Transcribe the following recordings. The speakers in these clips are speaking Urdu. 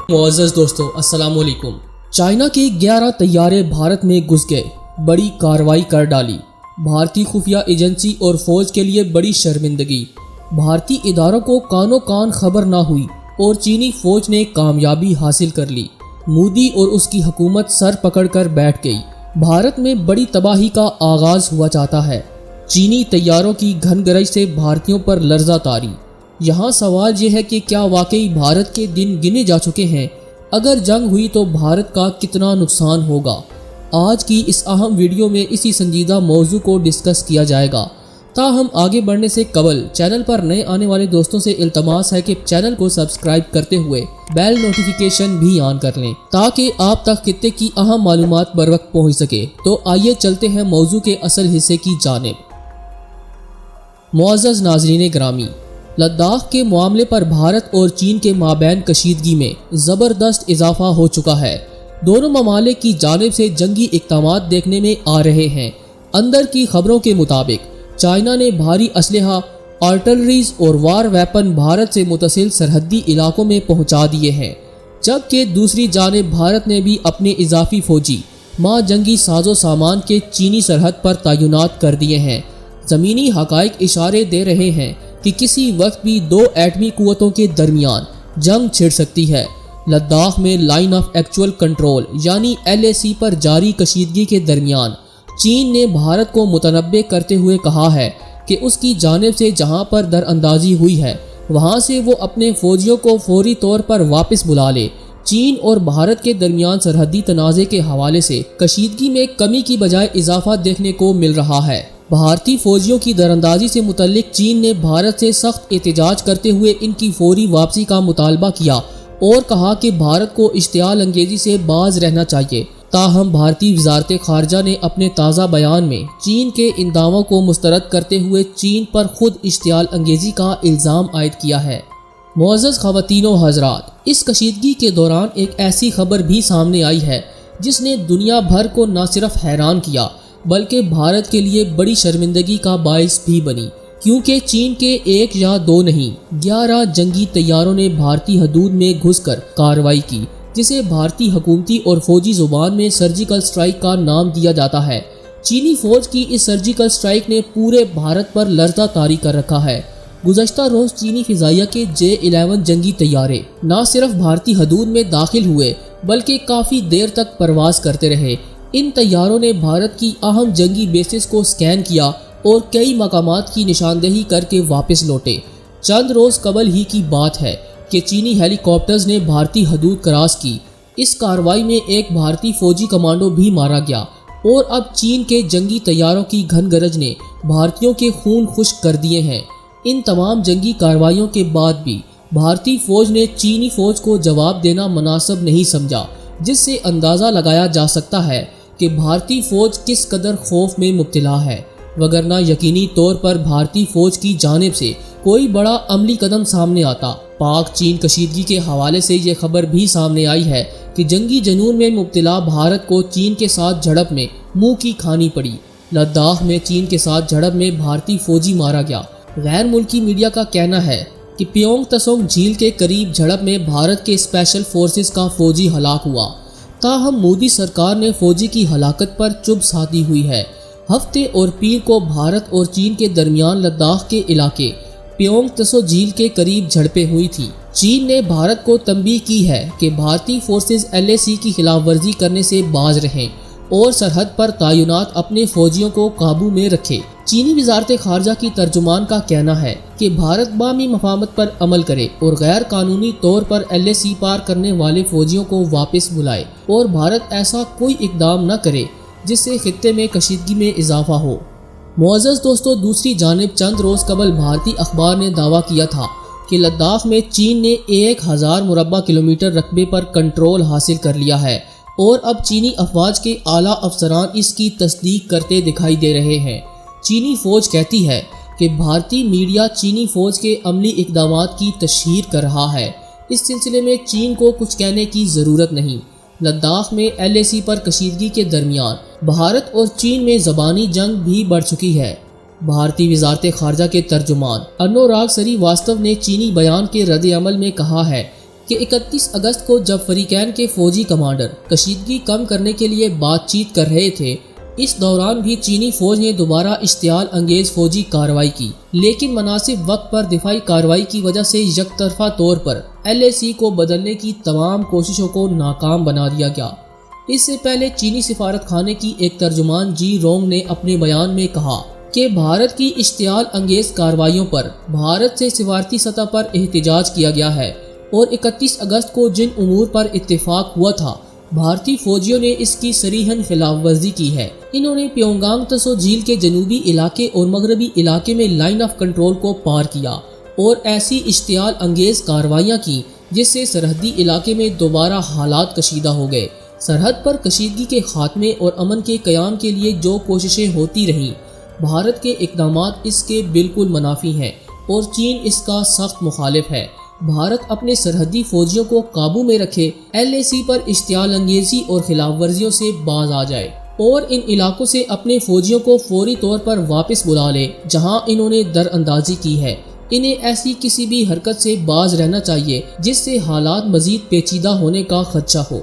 معزز دوستو السلام علیکم۔ چائنا کے 11 طیارے بھارت میں گھس گئے، بڑی کارروائی کر ڈالی۔ بھارتی خفیہ ایجنسی اور فوج کے لیے بڑی شرمندگی۔ بھارتی اداروں کو کانوں کان خبر نہ ہوئی اور چینی فوج نے کامیابی حاصل کر لی۔ مودی اور اس کی حکومت سر پکڑ کر بیٹھ گئی۔ بھارت میں بڑی تباہی کا آغاز ہوا چاہتا ہے۔ چینی طیاروں کی گھن گرج سے بھارتیوں پر لرزہ طاری۔ یہاں سوال یہ ہے کہ کیا واقعی بھارت کے دن گنے جا چکے ہیں؟ اگر جنگ ہوئی تو بھارت کا کتنا نقصان ہوگا؟ آج کی اس اہم ویڈیو میں اسی سنجیدہ موضوع کو ڈسکس کیا جائے گا۔ تاہم آگے بڑھنے سے قبل چینل پر نئے آنے والے دوستوں سے التماس ہے کہ چینل کو سبسکرائب کرتے ہوئے بیل نوٹیفیکیشن بھی آن کر لیں تاکہ آپ تک خطے کی اہم معلومات بر وقت پہنچ سکے۔ تو آئیے چلتے ہیں موضوع کے اصل حصے کی جانب۔ معزز ناظرین گرامی، لداخ کے معاملے پر بھارت اور چین کے مابین کشیدگی میں زبردست اضافہ ہو چکا ہے۔ دونوں ممالک کی جانب سے جنگی اقدامات دیکھنے میں آ رہے ہیں۔ اندر کی خبروں کے مطابق چائنا نے بھاری اسلحہ، آرٹلریز اور وار ویپن بھارت سے متصل سرحدی علاقوں میں پہنچا دیے ہیں، جبکہ دوسری جانب بھارت نے بھی اپنے اضافی فوجی ماں جنگی ساز و سامان کے چینی سرحد پر تعینات کر دیے ہیں۔ زمینی حقائق اشارے دے رہے ہیں کہ کسی وقت بھی دو ایٹمی قوتوں کے درمیان جنگ چھڑ سکتی ہے۔ لداخ میں لائن آف ایکچوئل کنٹرول یعنی LAC پر جاری کشیدگی کے درمیان چین نے بھارت کو متنبع کرتے ہوئے کہا ہے کہ اس کی جانب سے جہاں پر در اندازی ہوئی ہے وہاں سے وہ اپنے فوجیوں کو فوری طور پر واپس بلا لے۔ چین اور بھارت کے درمیان سرحدی تنازع کے حوالے سے کشیدگی میں کمی کی بجائے اضافہ دیکھنے کو مل رہا ہے۔ بھارتی فوجیوں کی دراندازی سے متعلق چین نے بھارت سے سخت احتجاج کرتے ہوئے ان کی فوری واپسی کا مطالبہ کیا اور کہا کہ بھارت کو اشتعال انگیزی سے باز رہنا چاہیے۔ تاہم بھارتی وزارت خارجہ نے اپنے تازہ بیان میں چین کے ان دعووں کو مسترد کرتے ہوئے چین پر خود اشتعال انگیزی کا الزام عائد کیا ہے۔ معزز خواتین و حضرات، اس کشیدگی کے دوران ایک ایسی خبر بھی سامنے آئی ہے جس نے دنیا بھر کو نہ صرف حیران کیا بلکہ بھارت کے لیے بڑی شرمندگی کا باعث بھی بنی، کیونکہ چین کے ایک یا دو نہیں 11 جنگی طیاروں نے بھارتی حدود میں گھس کر کارروائی کی، جسے بھارتی حکومتی اور فوجی زبان میں سرجیکل سٹرائک کا نام دیا جاتا ہے۔ چینی فوج کی اس سرجیکل سٹرائک نے پورے بھارت پر لرزہ طاری کر رکھا ہے۔ گزشتہ روز چینی فضائیہ کے J-11 جنگی طیارے نہ صرف بھارتی حدود میں داخل ہوئے بلکہ کافی دیر تک پرواز کرتے رہے۔ ان طیاروں نے بھارت کی اہم جنگی بیسز کو سکین کیا اور کئی مقامات کی نشاندہی کر کے واپس لوٹے۔ چند روز قبل ہی کی بات ہے کہ چینی ہیلی کاپٹرز نے بھارتی حدود کراس کی۔ اس کارروائی میں ایک بھارتی فوجی کمانڈو بھی مارا گیا اور اب چین کے جنگی طیاروں کی گھن گرج نے بھارتیوں کے خون خشک کر دیے ہیں۔ ان تمام جنگی کارروائیوں کے بعد بھی بھارتی فوج نے چینی فوج کو جواب دینا مناسب نہیں سمجھا، جس سے اندازہ لگایا جا سکتا ہے کہ بھارتی فوج کس قدر خوف میں مبتلا ہے، وگرنہ یقینی طور پر بھارتی فوج کی جانب سے کوئی بڑا عملی قدم سامنے آتا۔ پاک چین کشیدگی کے حوالے سے یہ خبر بھی سامنے آئی ہے کہ جنگی جنون میں مبتلا بھارت کو چین کے ساتھ جھڑپ میں منہ کی کھانی پڑی۔ لداخ میں چین کے ساتھ جھڑپ میں بھارتی فوجی مارا گیا۔ غیر ملکی میڈیا کا کہنا ہے کہ پیونگ تسونگ جھیل کے قریب جھڑپ میں بھارت کے اسپیشل فورسز کا فوجی ہلاک ہوا۔ تاہم مودی سرکار نے فوجی کی ہلاکت پر چپ سادھی ہوئی ہے۔ ہفتے اور پیر کو بھارت اور چین کے درمیان لداخ کے علاقے پیونگ تسو جھیل کے قریب جھڑپیں ہوئی تھی۔ چین نے بھارت کو تنبیہ کی ہے کہ بھارتی فورسز LAC کی خلاف ورزی کرنے سے باز رہیں اور سرحد پر تعینات اپنے فوجیوں کو قابو میں رکھے۔ چینی وزارت خارجہ کی ترجمان کا کہنا ہے کہ بھارت باہمی مفاہمت پر عمل کرے اور غیر قانونی طور پر LAC پار کرنے والے فوجیوں کو واپس بلائے اور بھارت ایسا کوئی اقدام نہ کرے جس سے خطے میں کشیدگی میں اضافہ ہو۔ معزز دوستو، دوسری جانب چند روز قبل بھارتی اخبار نے دعویٰ کیا تھا کہ لداخ میں چین نے 1000 مربع کلومیٹر رقبے پر کنٹرول حاصل کر لیا ہے اور اب چینی افواج کے اعلیٰ افسران اس کی تصدیق کرتے دکھائی دے رہے ہیں۔ چینی فوج کہتی ہے کہ بھارتی میڈیا چینی فوج کے عملی اقدامات کی تشہیر کر رہا ہے۔ اس سلسلے میں چین کو کچھ کہنے کی ضرورت نہیں۔ لداخ میں LAC پر کشیدگی کے درمیان بھارت اور چین میں زبانی جنگ بھی بڑھ چکی ہے۔ بھارتی وزارت خارجہ کے ترجمان انوراگ سری واستو نے چینی بیان کے رد عمل میں کہا ہے کہ 31 اگست کو جب فریقین کے فوجی کمانڈر کشیدگی کم کرنے کے لیے بات چیت کر رہے تھے، اس دوران بھی چینی فوج نے دوبارہ اشتعال انگیز فوجی کارروائی کی، لیکن مناسب وقت پر دفاعی کارروائی کی وجہ سے یک طرفہ طور پر LAC کو بدلنے کی تمام کوششوں کو ناکام بنا دیا گیا۔ اس سے پہلے چینی سفارت خانے کی ایک ترجمان جی رونگ نے اپنے بیان میں کہا کہ بھارت کی اشتعال انگیز کارروائیوں پر بھارت سے سفارتی سطح پر احتجاج کیا گیا ہے اور 31 اگست کو جن امور پر اتفاق ہوا تھا، بھارتی فوجیوں نے اس کی صریحاً خلاف ورزی کی ہے۔ انہوں نے پیونگانگ تسو جھیل کے جنوبی علاقے اور مغربی علاقے میں لائن آف کنٹرول کو پار کیا اور ایسی اشتعال انگیز کارروائیاں کی جس سے سرحدی علاقے میں دوبارہ حالات کشیدہ ہو گئے۔ سرحد پر کشیدگی کے خاتمے اور امن کے قیام کے لیے جو کوششیں ہوتی رہیں، بھارت کے اقدامات اس کے بالکل منافی ہیں اور چین اس کا سخت مخالف ہے۔ بھارت اپنے سرحدی فوجیوں کو قابو میں رکھے، LAC پر اشتعال انگیزی اور خلاف ورزیوں سے باز آ جائے اور ان علاقوں سے اپنے فوجیوں کو فوری طور پر واپس بلا لے جہاں انہوں نے در اندازی کی ہے۔ انہیں ایسی کسی بھی حرکت سے باز رہنا چاہیے جس سے حالات مزید پیچیدہ ہونے کا خدشہ ہو۔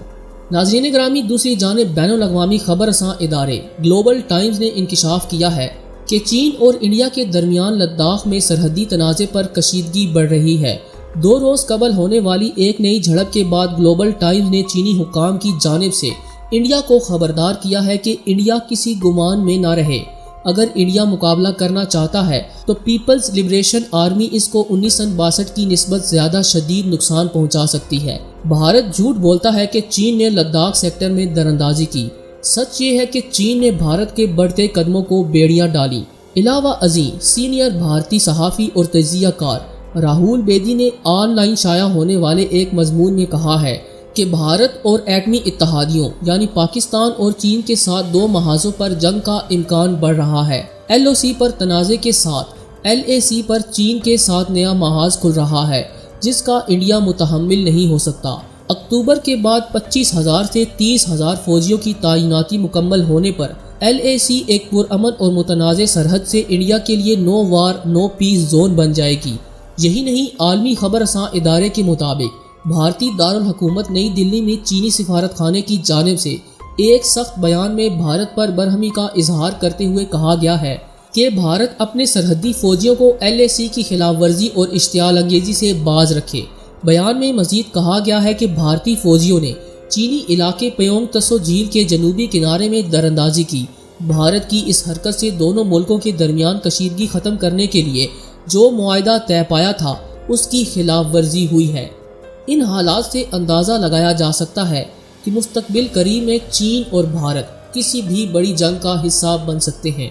ناظرین گرامی، دوسری جانب بین الاقوامی خبر رساں ادارے گلوبل ٹائمز نے انکشاف کیا ہے کہ چین اور انڈیا کے درمیان لداخ میں سرحدی تنازع پر کشیدگی بڑھ رہی ہے۔ 2 روز قبل ہونے والی ایک نئی جھڑپ کے بعد گلوبل ٹائمز نے چینی حکام کی جانب سے انڈیا کو خبردار کیا ہے کہ انڈیا کسی گمان میں نہ رہے۔ اگر انڈیا مقابلہ کرنا چاہتا ہے تو پیپلز لبریشن آرمی اس کو 1962 کی نسبت زیادہ شدید نقصان پہنچا سکتی ہے۔ بھارت جھوٹ بولتا ہے کہ چین نے لداخ سیکٹر میں دراندازی کی۔ سچ یہ ہے کہ چین نے بھارت کے بڑھتے قدموں کو بیڑیاں ڈالی۔ علاوہ ازیں سینئر بھارتی صحافی اور تجزیہ کار راہول بیدی نے آن لائن شائع ہونے والے ایک مضمون میں کہا ہے کہ بھارت اور ایٹمی اتحادیوں یعنی پاکستان اور چین کے ساتھ 2 محاذوں پر جنگ کا امکان بڑھ رہا ہے۔ LOC پر تنازع کے ساتھ LAC پر چین کے ساتھ نیا محاذ کھل رہا ہے جس کا انڈیا متحمل نہیں ہو سکتا۔ اکتوبر کے بعد 25,000 سے 30,000 فوجیوں کی تعیناتی مکمل ہونے پر LAC ایک پرامن اور متنازع سرحد سے انڈیا کے لیے نو وار نو پیس زون بن جائے گی۔ یہی نہیں، عالمی خبر رساں ادارے کے مطابق بھارتی دارالحکومت نئی دلی میں چینی سفارت خانے کی جانب سے ایک سخت بیان میں بھارت پر برہمی کا اظہار کرتے ہوئے کہا گیا ہے کہ بھارت اپنے سرحدی فوجیوں کو LAC کی خلاف ورزی اور اشتعال انگیزی سے باز رکھے۔ بیان میں مزید کہا گیا ہے کہ بھارتی فوجیوں نے چینی علاقے پیونگ تسو جھیل کے جنوبی کنارے میں دراندازی کی۔ بھارت کی اس حرکت سے دونوں ملکوں کے درمیان کشیدگی ختم کرنے کے لیے جو معاہدہ طے پایا تھا اس کی خلاف ورزی ہوئی ہے۔ ان حالات سے اندازہ لگایا جا سکتا ہے کہ مستقبل قریب میں چین اور بھارت کسی بھی بڑی جنگ کا حصہ بن سکتے ہیں۔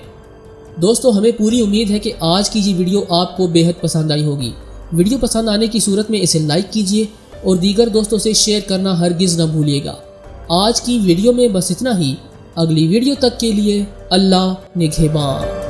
دوستو، ہمیں پوری امید ہے کہ آج کی یہ ویڈیو آپ کو بے حد پسند آئی ہوگی۔ ویڈیو پسند آنے کی صورت میں اسے لائک کیجئے اور دیگر دوستوں سے شیئر کرنا ہرگز نہ بھولیے گا۔ آج کی ویڈیو میں بس اتنا ہی۔ اگلی ویڈیو تک کے لیے اللہ نگہبان۔